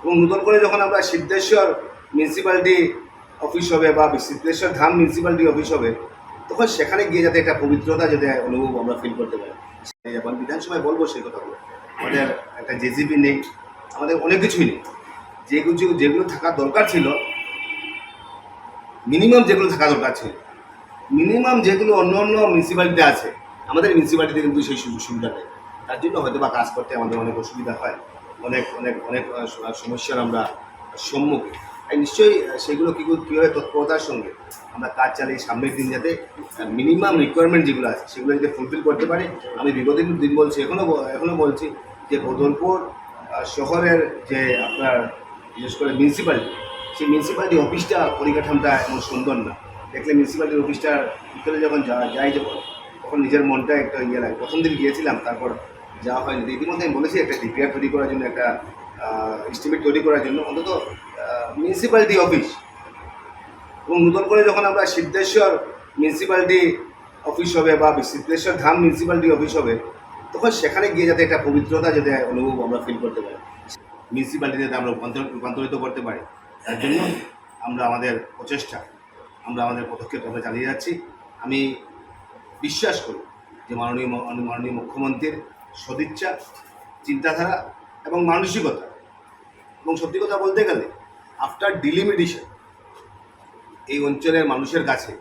এবং নতুন করে যখন আমরা সিদ্ধেশ্বর মিউনিসিপ্যালিটি অফিস হবে বা সিদ্ধেশ্বর ধাম মিউনিসিপ্যালিটি অফিস হবে, তখন সেখানে গিয়ে যাতে একটা পবিত্রতা যাতে অনুভব আমরা ফিল করতে পারি। এখন বিধানসভায় বলবো সেই কথাগুলো। আমাদের একটা জেসিপি নেই, আমাদের অনেক কিছুই নেই। যেগুলো থাকা দরকার ছিল, মিনিমাম যেগুলো থাকা দরকার ছিল, মিনিমাম যেগুলো অন্য অন্য মিউনিসিপ্যালিটিতে আছে, আমাদের মিউনিসিপ্যালিটিতে কিন্তু সেই সুযোগ সুবিধা নেই। তার জন্য হয়তো বা কাজ করতে আমাদের অনেক অসুবিধা হয়, অনেক অনেক অনেক সমস্যার আমরা সম্মুখীন। আর নিশ্চয়ই সেগুলো কীভাবে তৎপরতার সঙ্গে আমরা কাজ চালিয়ে সামনের দিন যাতে মিনিমাম রিকোয়ারমেন্ট যেগুলো আছে সেগুলো যাতে ফুলফিল করতে পারি। আমি বিগত দিন বলছি, এখনও বলছি যে বদলপুর শহরের যে আপনার বিশেষ করে মিউনিসিপ্যালিটি, সেই মিউনিসিপ্যালিটি অফিসটা পরিকাঠামোটা এমন সুন্দর না। দেখলে মিউনিসিপ্যালিটি অফিসটার ভিতরে যখন যাই তখন নিজের মনটা একটা ইয়ে লাগে। প্রথম দিন গিয়েছিলাম, তারপর যাওয়া হয়নি। ইতিমধ্যে আমি বলেছি একটা ডিপিআর তৈরি করার জন্য, একটা এস্টিমেট তৈরি করার জন্য অন্তত মিউনিসিপ্যালিটি অফিস। এবং নতুন করে যখন আমরা সিদ্ধেশ্বর মিউনিসিপ্যালিটি অফিস হবে বা সিদ্ধেশ্বর ধাম মিউনিসিপ্যালিটি অফিস হবে, তখন সেখানে গিয়ে যাতে একটা পবিত্রতা যাতে অনুভব আমরা ফিল করতে পারি, মিউনিসিপ্যালিটিতে আমরা রূপান্তরিত করতে পারি। তার জন্য আমরা আমাদের প্রচেষ্টা, আমরা আমাদের পদক্ষেপ আমরা চালিয়ে যাচ্ছি। আমি বিশ্বাস করি যে মাননীয় মুখ্যমন্ত্রীর সদিচ্ছা, চিন্তাধারা এবং মানসিকতা, এবং সত্যি কথা বলতে গেলে আফটার ডিলিমিটেশন এই অঞ্চলের মানুষের কাছে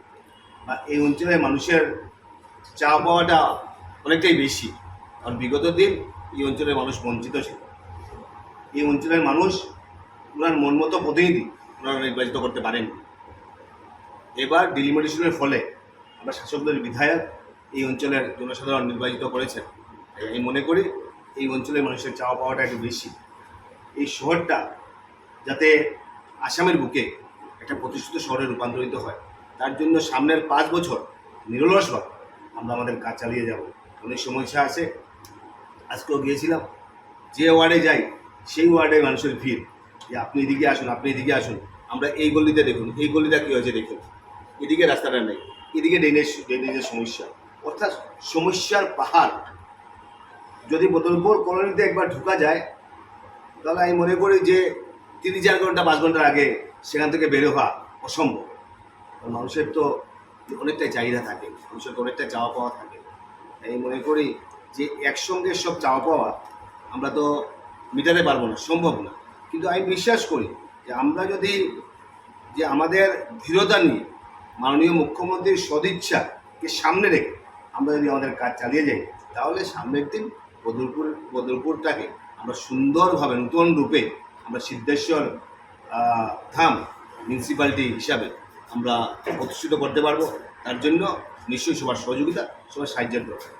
বা এই অঞ্চলের মানুষের চাওয়া পাওয়াটা অনেকটাই বেশি। কারণ বিগত দিন এই অঞ্চলের মানুষ বঞ্চিত ছিল। এই অঞ্চলের মানুষ ওনার মন মতো প্রতিনিধি ওনারা নির্বাচিত করতে পারেননি। এবার ডিলিমিটেশনের ফলে আমরা শাসকদের বিধায়ক এই অঞ্চলের জনসাধারণ নির্বাচিত করেছেন। আমি মনে করি এই অঞ্চলের মানুষের চাওয়া পাওয়াটা একটু বেশি। এই শহরটা যাতে আসামের বুকে একটা প্রতিষ্ঠিত শহরে রূপান্তরিত হয়, তার জন্য সামনের 5 বছর নিরলসভাবে আমরা আমাদের কাজ চালিয়ে যাব। অনেক সমস্যা আছে, আজকেও গিয়েছিলাম, যে ওয়ার্ডে যাই সেই ওয়ার্ডে মানুষের ভিড়, যে আপনি এদিকে আসুন, আপনি এদিকে আসুন, আমরা এই গলিতে দেখুন, এই গলিটা কী হয়েছে দেখুন, এদিকে রাস্তাটা নেই, এদিকে ড্রেনেজের সমস্যা, অর্থাৎ সমস্যার পাহাড়। যদি বদলপুর কলোনিতে একবার ঢোকা যায়, তাহলে আমি মনে করি যে 3-4 ঘন্টা 5 ঘন্টার আগে সেখান থেকে বের হওয়া অসম্ভব। মানুষের তো অনেকটাই চাহিদা থাকে, মানুষের তো অনেকটা চাওয়া পাওয়া থাকে। আমি মনে করি যে একসঙ্গে সব চাওয়া পাওয়া আমরা তো মেটাতে পারবো না, সম্ভব না। কিন্তু আমি বিশ্বাস করি যে আমরা যদি আমাদের দৃঢ়তা নিয়ে মাননীয় মুখ্যমন্ত্রীর সদিচ্ছাকে সামনে রেখে আমরা যদি আমাদের কাজ চালিয়ে যাই, তাহলে সামনের দিন বদলপুরটাকে আমরা সুন্দরভাবে নতুন রূপে আমরা সিদ্ধেশ্বর ধাম মিউনিসিপ্যালিটি হিসাবে আমরা প্রতিষ্ঠিত করতে পারবো। তার জন্য নিশ্চয়ই সবার সহযোগিতা, সবার সাহায্যের দরকার।